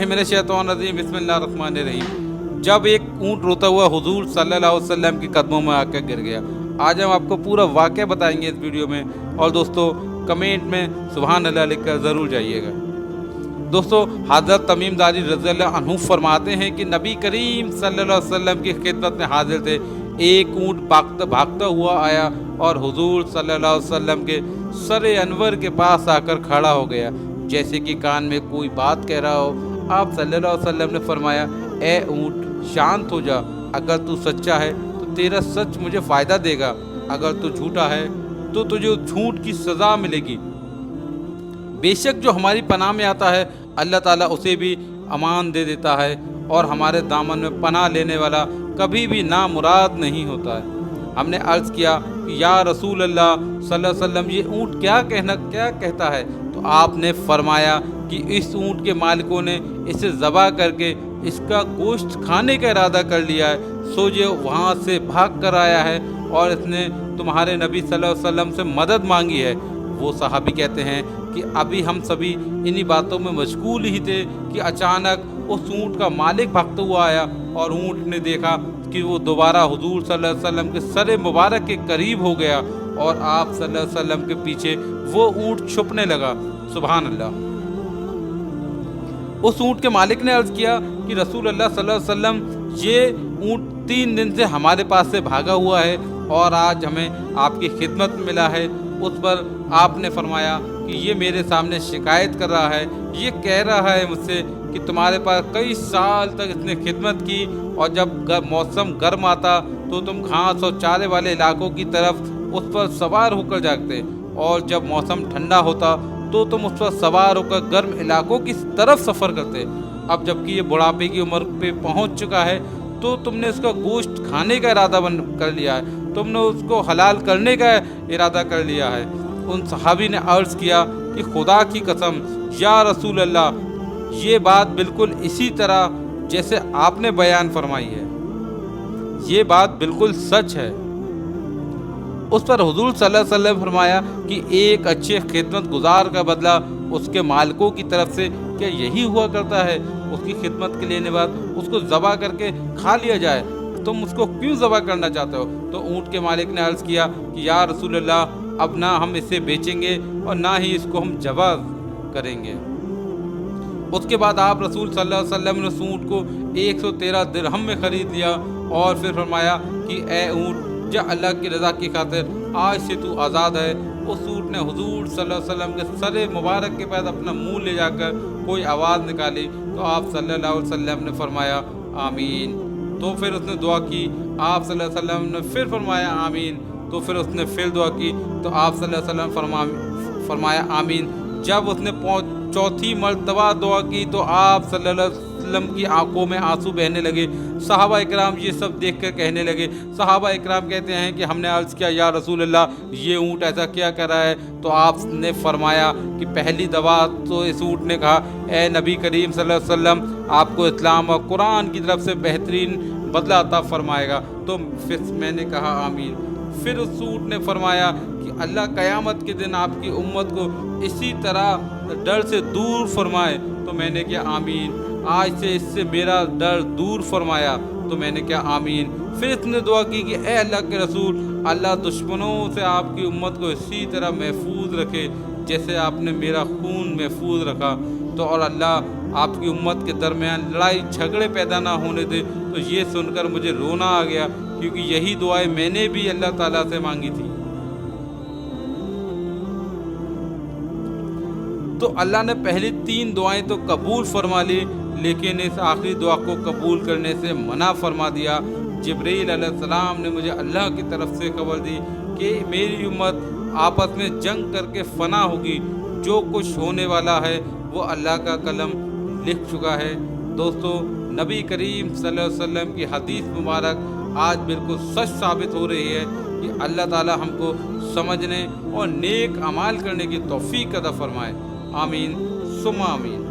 मिनश्शैतानिर्रजीम बिस्मिल्लाहिर्रहमानिर्रहीम। जब एक ऊँट रोता हुआ हुजूर सल्लल्लाहु अलैहि वसल्लम के कदमों में आकर गिर गया। आज हम आपको पूरा वाक़या बताएंगे इस वीडियो में, और दोस्तों कमेंट में सुभान अल्लाह लिखकर ज़रूर जाइएगा। दोस्तों हज़रत तमीम दारी रज़ियल्लाहु अन्हु फरमाते हैं कि नबी करीम सल्लल्लाहु अलैहि वसल्लम की खिदमत में हाजिर थे। एक ऊँट भागता हुआ आया और हुजूर सल्लल्लाहु अलैहि वसल्लम के सर अनवर के पास आकर खड़ा हो गया, जैसे कि कान में कोई बात कह रहा हो। आप सल्लल्लाहु अलैहि वसल्लम ने फरमाया, ए ऊँट शांत हो जा, अगर तू सच्चा है तो तेरा सच मुझे फ़ायदा देगा, अगर तू झूठा है तो तुझे झूठ की सज़ा मिलेगी। बेशक जो हमारी पनाह में आता है अल्लाह ताला उसे भी अमान दे देता है, और हमारे दामन में पनाह लेने वाला कभी भी नामुराद नहीं होता है। हमने अर्ज़ किया कि या रसूल अल्लाह सल्लल्लाहु अलैहि वसल्लम, ये ऊँट क्या कहता है? तो आपने फरमाया कि इस ऊँट के मालिकों ने इसे ज़बह करके इसका गोश्त खाने का इरादा कर लिया है, सो ये वहाँ से भाग कर आया है और इसने तुम्हारे नबी सल्लल्लाहु अलैहि वसल्लम से मदद मांगी है। वो सहाबी कहते हैं कि अभी हम सभी इन्हीं बातों में मशगूल ही थे कि अचानक उस ऊँट का मालिक भागता हुआ आया, और ऊँट ने देखा कि वो दोबारा हुजूर सल्लल्लाहु अलैहि वसल्लम के सर मुबारक के करीब हो गया, और आप सल्लल्लाहु अलैहि वसल्लम के पीछे वो ऊँट छुपने लगा। सुभान अल्लाह। उस ऊँट के मालिक ने अर्ज़ किया कि रसूल अल्लाह सल्लल्लाहु अलैहि वसल्लम, ये ऊँट 3 दिन से हमारे पास से भागा हुआ है और आज हमें आपकी खिदमत में मिला है। उस पर आपने फरमाया कि ये मेरे सामने शिकायत कर रहा है, ये कह रहा है मुझसे कि तुम्हारे पास कई साल तक इसने खिदमत की, और जब मौसम गर्म आता तो तुम घास और चारे वाले इलाकों की तरफ उस पर सवार होकर जाते, और जब मौसम ठंडा होता तो तुम उस पर सवार होकर गर्म इलाकों की तरफ सफ़र करते। अब जबकि ये बुढ़ापे की उम्र पे पहुंच चुका है तो तुमने उसका गोश्त खाने का इरादा कर लिया है, तुमने उसको हलाल करने का इरादा कर लिया है। उन सहाबी ने अर्ज़ किया कि खुदा की कसम या रसूल अल्लाह, ये बात बिल्कुल इसी तरह जैसे आपने बयान फरमाई है, ये बात बिल्कुल सच है। उस पर हुजूर सल्लल्लाहु अलैहि वसल्लम फरमाया कि एक अच्छे खिदमत गुजार का बदला उसके मालिकों की तरफ से क्या यही हुआ करता है? उसकी खिदमत के लेने बाद उसको ज़बह करके खा लिया जाए, तुम उसको क्यों ज़बह करना चाहते हो? तो ऊँट के मालिक ने अर्ज़ किया कि या रसूल अल्लाह, अब ना हम इसे बेचेंगे और ना ही इसको हम ज़बह करेंगे। उसके बाद आप रसूल सल्लल्लाहु अलैहि वसल्लम ने उस ऊँट को 113 दिरहम में ख़रीद लिया, और फिर फरमाया कि ए ऊँट, जा अल्लाह की रज़ा की खातिर आज से तू आज़ाद है। उस ऊँट ने हुजूर सल्लल्लाहु अलैहि वसल्लम के सर मुबारक के पास अपना मुंह ले जाकर कोई आवाज़ निकाली, तो आप सल्लल्लाहु अलैहि वसल्लम ने फरमाया आमीन। तो फिर उसने दुआ की, आप सल्लल्लाहु अलैहि वसल्लम ने फिर फरमाया आमीन। तो फिर उसने फिर दुआ की, तो आप सल्लल्लाहु अलैहि वसल्लम फरमाया आमीन। जब उसने चौथी मर्तबा दुआ की तो आप सल्लल्लाहु अलैहि वसल्लम की आंखों में आंसू बहने लगे। सहाबा इकराम ये सब देखकर कहने लगे, सहाबा इकराम कहते हैं कि हमने अर्ज़ किया या रसूल अल्लाह, ये ऊँट ऐसा क्या कर रहा है? तो आपने फरमाया कि पहली दवा तो इस ऊँट ने कहा, ए नबी करीम सल्लल्लाहु अलैहि वसल्लम, आपको इस्लाम और कुरान की तरफ से बेहतरीन बदला अता फरमाएगा। तो फिर मैंने कहा आमीन। फिर उस ऊँट ने फरमाया कि अल्लाह क़यामत के दिन आपकी उम्मत को इसी तरह डर से दूर फरमाए। तो मैंने किया आमीन। आज से इससे मेरा डर दूर फरमाया, तो मैंने किया आमीन। फिर इसने दुआ की कि ए अल्लाह के रसूल, अल्लाह दुश्मनों से आपकी उम्मत को इसी तरह महफूज रखे जैसे आपने मेरा खून महफूज रखा। तो और अल्लाह आपकी उम्मत के दरमियान लड़ाई झगड़े पैदा ना होने दे। तो ये सुनकर मुझे रोना आ गया, क्योंकि यही दुआएं मैंने भी अल्लाह ताला से मांगी थी। तो अल्लाह ने पहली 3 दुआएं तो कबूल फरमा ली, लेकिन इस आखिरी दुआ को कबूल करने से मना फरमा दिया। जिब्रील अलैहिस्सलाम ने मुझे अल्लाह की तरफ से खबर दी कि मेरी उम्मत आपस में जंग करके फना होगी, जो कुछ होने वाला है वो अल्लाह का कलम लिख चुका है। दोस्तों नबी करीम सल्लल्लाहु अलैहि वसल्लम की हदीस मुबारक आज बिल्कुल सच साबित हो रही है कि अल्लाह ताला हमको समझने और नेक अमाल करने की तौफीक अता फरमाए। आमीन सुम्मा आमीन।